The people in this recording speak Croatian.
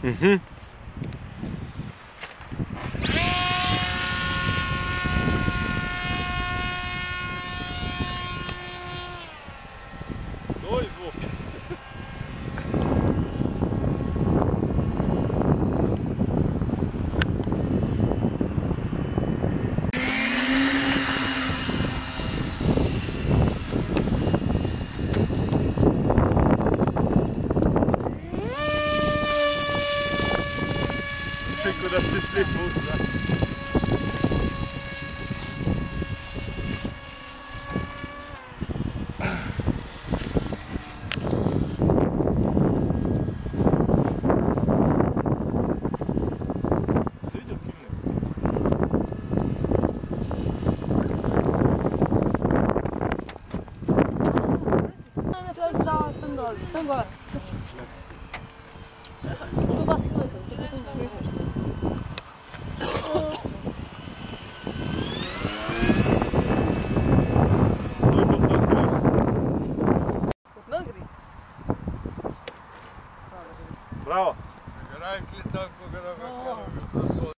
Mhm. Doj zvuk. Tako da ste šli puta. Sviđa kine. Tam gore. Tu vas gledam, tu ne slišaš. Bravo! Rekli tako,